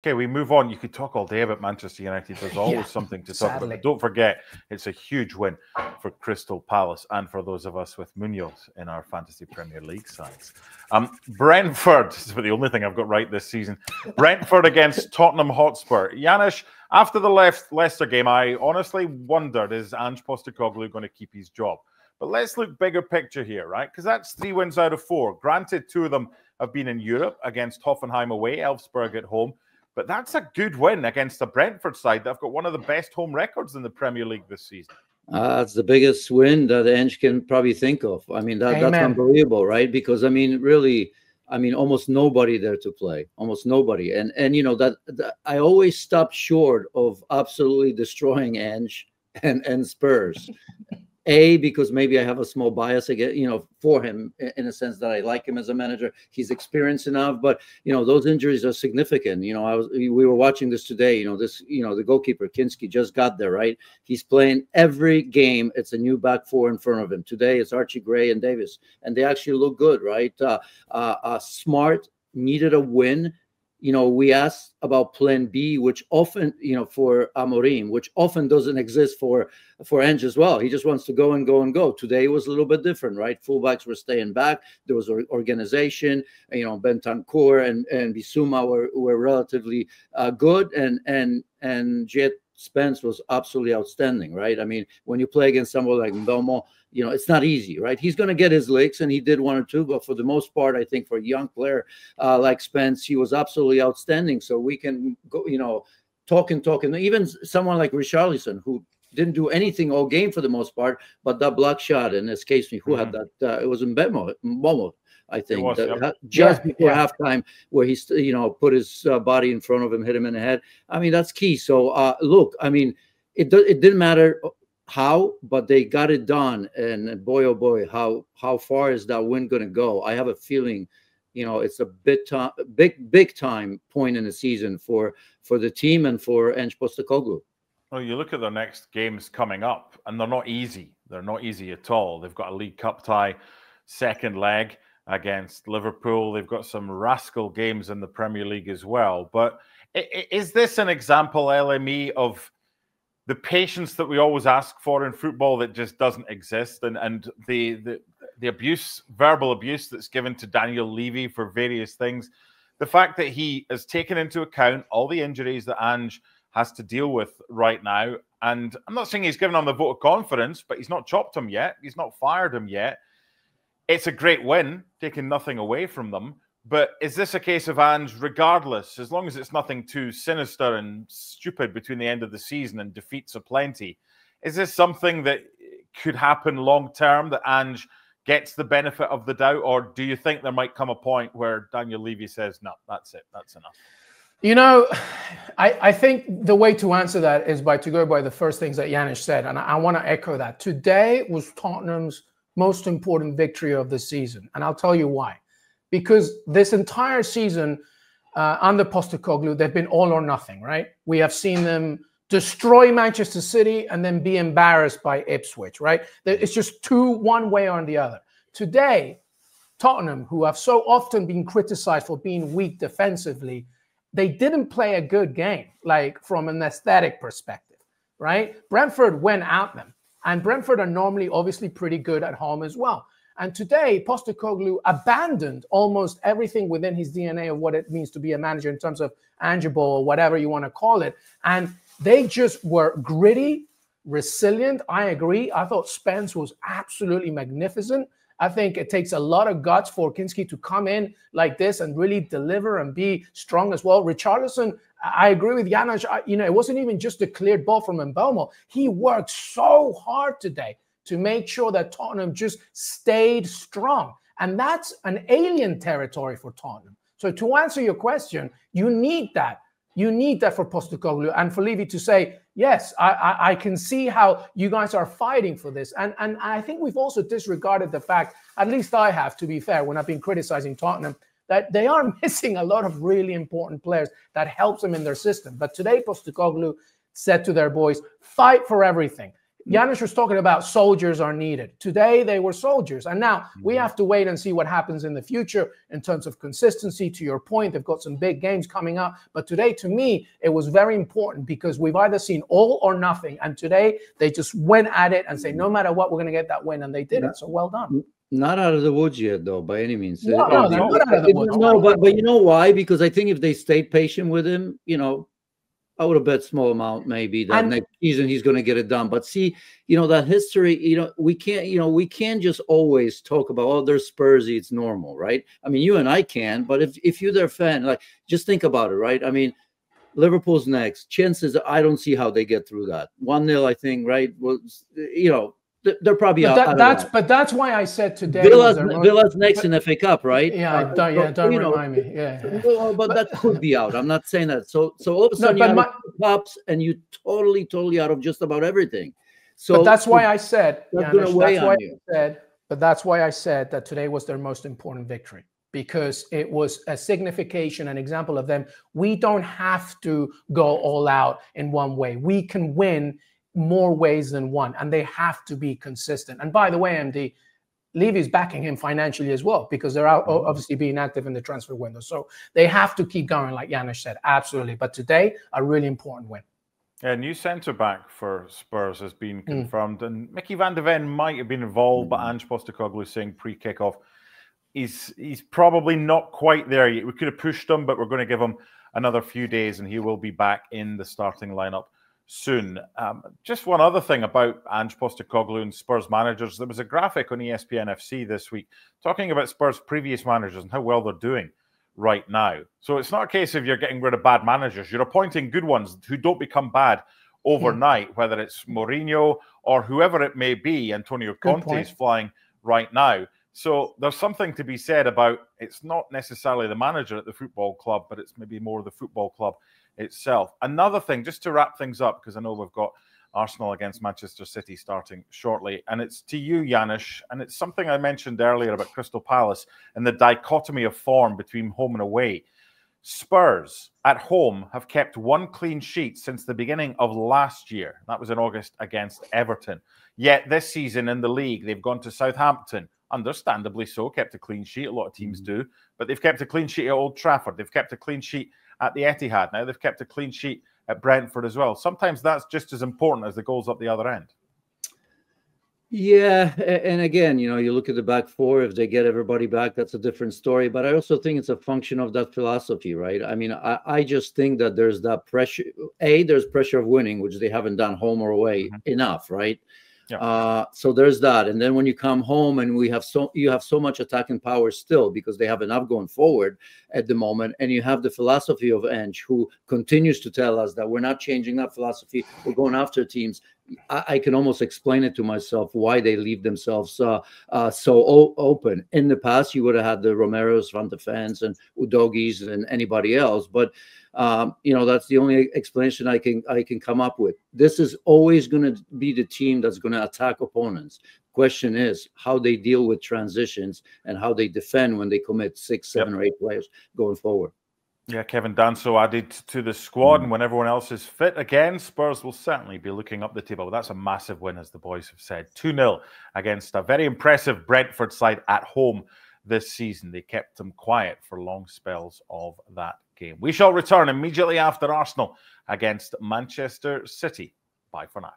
Okay, we move on. You could talk all day about Manchester United. There's always something to talk about. But don't forget, it's a huge win for Crystal Palace and for those of us with Munoz in our Fantasy Premier League sides. Brentford, this is the only thing I've got right this season. Brentford against Tottenham Hotspur. Janusz, after the Leicester game, I honestly wondered, is Ange Postecoglou going to keep his job? But let's look bigger picture here, right? Because that's 3 wins out of 4. Granted, 2 of them have been in Europe against Hoffenheim away, Elfsberg at home. But that's a good win against the Brentford side that have got one of the best home records in the Premier League this season. It's the biggest win that Ange can probably think of. I mean, that's unbelievable, right? Because, I mean, really, I mean, almost nobody there to play, almost nobody. And you know, that I always stop short of absolutely destroying Ange and Spurs. Because maybe I have a small bias again, you know, for him in a sense that I like him as a manager. He's experienced enough, but you know, those injuries are significant. You know, we were watching this today. You know, the goalkeeper Kinski just got there, right? He's playing every game. It's a new back four in front of him. Today it's Archie Gray and Davis, and they actually look good, right? Smart needed a win. You know, we asked about plan B, which often, you know, for Amorim, which often doesn't exist for Ange as well. He just wants to go and go and go. Today was a little bit different, right? Fullbacks were staying back. There was organization. You know, Bentancur and Bissouma were relatively good, and Jet Spence was absolutely outstanding, right? I mean, when you play against someone like Mbeumo, you know, it's not easy, right? He's going to get his licks, and he did 1 or 2, but for the most part, I think for a young player like Spence, he was absolutely outstanding. So we can go, you know, talk. Even someone like Richarlison, who didn't do anything all game for the most part, but that block shot, and escapes me, who had that? It was Mbeumo, I think, just before halftime, where he, you know, put his body in front of him, hit him in the head. I mean, that's key. So look, I mean, it didn't matter how, but they got it done. And boy, oh boy, how far is that win going to go? I have a feeling, you know, it's a big time point in the season for the team and for Ange Postecoglou. Well, you look at their next games coming up, and they're not easy. They're not easy at all. They've got a League Cup tie, second leg against Liverpool. They've got some rascal games in the Premier League as well. But is this an example, LME, of the patience that we always ask for in football that just doesn't exist, and the abuse, verbal abuse that's given to Daniel Levy for various things, the fact that he has taken into account all the injuries that Ange has to deal with right now, and I'm not saying he's given him the vote of confidence, but he's not chopped him yet, he's not fired him yet. It's a great win, taking nothing away from them. But is this a case of Ange, regardless, as long as it's nothing too sinister and stupid between the end of the season and defeats aplenty, is this something that could happen long term, that Ange gets the benefit of the doubt? Or do you think there might come a point where Daniel Levy says, no, that's it, that's enough? You know, I think the way to answer that is to go by the first things that Janusz said, and I want to echo that. Today was Tottenham's most important victory of the season, and I'll tell you why. Because this entire season under Postecoglou, they've been all or nothing, right? We have seen them destroy Manchester City and then be embarrassed by Ipswich, right? It's just one way or the other. Today, Tottenham, who have so often been criticized for being weak defensively, they didn't play a good game, like from an aesthetic perspective, right? Brentford went at them, and Brentford are normally obviously pretty good at home as well. And today, Postecoglou abandoned almost everything within his DNA of what it means to be a manager in terms of Angeball or whatever you want to call it. And they just were gritty, resilient. I agree. I thought Spence was absolutely magnificent. I think it takes a lot of guts for Kinski to come in like this and really deliver and be strong as well. Richarlison, I agree with Janusz. You know, it wasn't even just a cleared ball from Mbeumo. He worked so hard today to make sure that Tottenham just stayed strong. And that's an alien territory for Tottenham. So to answer your question, you need that. You need that for Postecoglou and for Levy to say, yes, I can see how you guys are fighting for this. And I think we've also disregarded the fact, at least I have, to be fair, when I've been criticizing Tottenham, that they are missing a lot of really important players that helps them in their system. But today, Postecoglou said to their boys, fight for everything. Janusz was talking about soldiers are needed. Today, they were soldiers. And now we have to wait and see what happens in the future in terms of consistency. To your point, they've got some big games coming up. But today, to me, it was very important because we've either seen all or nothing. And today, they just went at it and say, no matter what, we're going to get that win. And they did it. So well done. Not out of the woods yet, though, by any means. No, they're not out of the woods. No, but you know why? Because I think if they stayed patient with him, you know, I would have bet small amount maybe that next season he's going to get it done. But see, you know, that history, you know, we can't just always talk about, oh, they're Spursy, it's normal, right? I mean, you and I can, but if you're their fan, like, just think about it, right? I mean, Liverpool's next. Chances, I don't see how they get through that. 1-0, I think, right? Well, you know, they're probably but that's why I said today Villa's next in FA Cup, right? Yeah, don't remind me. Yeah, but that could be out. I'm not saying that. So all of a sudden, you cups and you totally out of just about everything. So but that's why I said, that's why I said that today was their most important victory, because it was a signification, an example of them. We don't have to go all out in one way. We can win more ways than one, and they have to be consistent. And by the way, MD, Levy's backing him financially as well, because they're out obviously being active in the transfer window. So they have to keep going, like Janusz said, absolutely. But today, a really important win. Yeah, new centre-back for Spurs has been confirmed, and Mickey van de Ven might have been involved, but Ange Postecoglou saying pre-kickoff, he's probably not quite there yet. We could have pushed him, but we're going to give him another few days, and he will be back in the starting lineup soon. Just one other thing about Ange Postecoglou and Spurs managers. There was a graphic on ESPN FC this week talking about Spurs' previous managers and how well they're doing right now. So it's not a case of you're getting rid of bad managers. You're appointing good ones who don't become bad overnight, whether it's Mourinho or whoever it may be. Antonio Conte is flying right now. So there's something to be said about, it's not necessarily the manager at the football club, but it's maybe more the football club itself. Another thing, just to wrap things up, because I know we've got Arsenal against Manchester City starting shortly, and it's to you, Janusz, and it's something I mentioned earlier about Crystal Palace and the dichotomy of form between home and away. Spurs at home have kept one clean sheet since the beginning of last year. That was in August against Everton. Yet this season in the league, they've gone to Southampton, understandably so, kept a clean sheet. A lot of teams do, but they've kept a clean sheet at Old Trafford. They've kept a clean sheet at the Etihad. Now they've kept a clean sheet at Brentford as well. Sometimes that's just as important as the goals up the other end. Yeah, and again, you know, you look at the back four, if they get everybody back, that's a different story. But I also think it's a function of that philosophy, right? I mean, I just think that there's that pressure. There's pressure of winning, which they haven't done home or away enough, right? Yeah. So there's that. And then when you come home and you have so much attacking power still, because they have enough going forward at the moment, and you have the philosophy of Ange, who continues to tell us that we're not changing that philosophy, we're going after teams. I can almost explain it to myself why they leave themselves so open. In the past, you would have had the Romeros, Van de Fans, and Udogis, and anybody else, but you know, that's the only explanation I can come up with. This is always going to be the team that's going to attack opponents. Question is how they deal with transitions and how they defend when they commit 6, 7, or 8 players going forward. Yeah, Kevin Danso added to the squad, and when everyone else is fit again, Spurs will certainly be looking up the table. But that's a massive win, as the boys have said. 2-0 against a very impressive Brentford side at home this season. They kept them quiet for long spells of that game. We shall return immediately after Arsenal against Manchester City. Bye for now.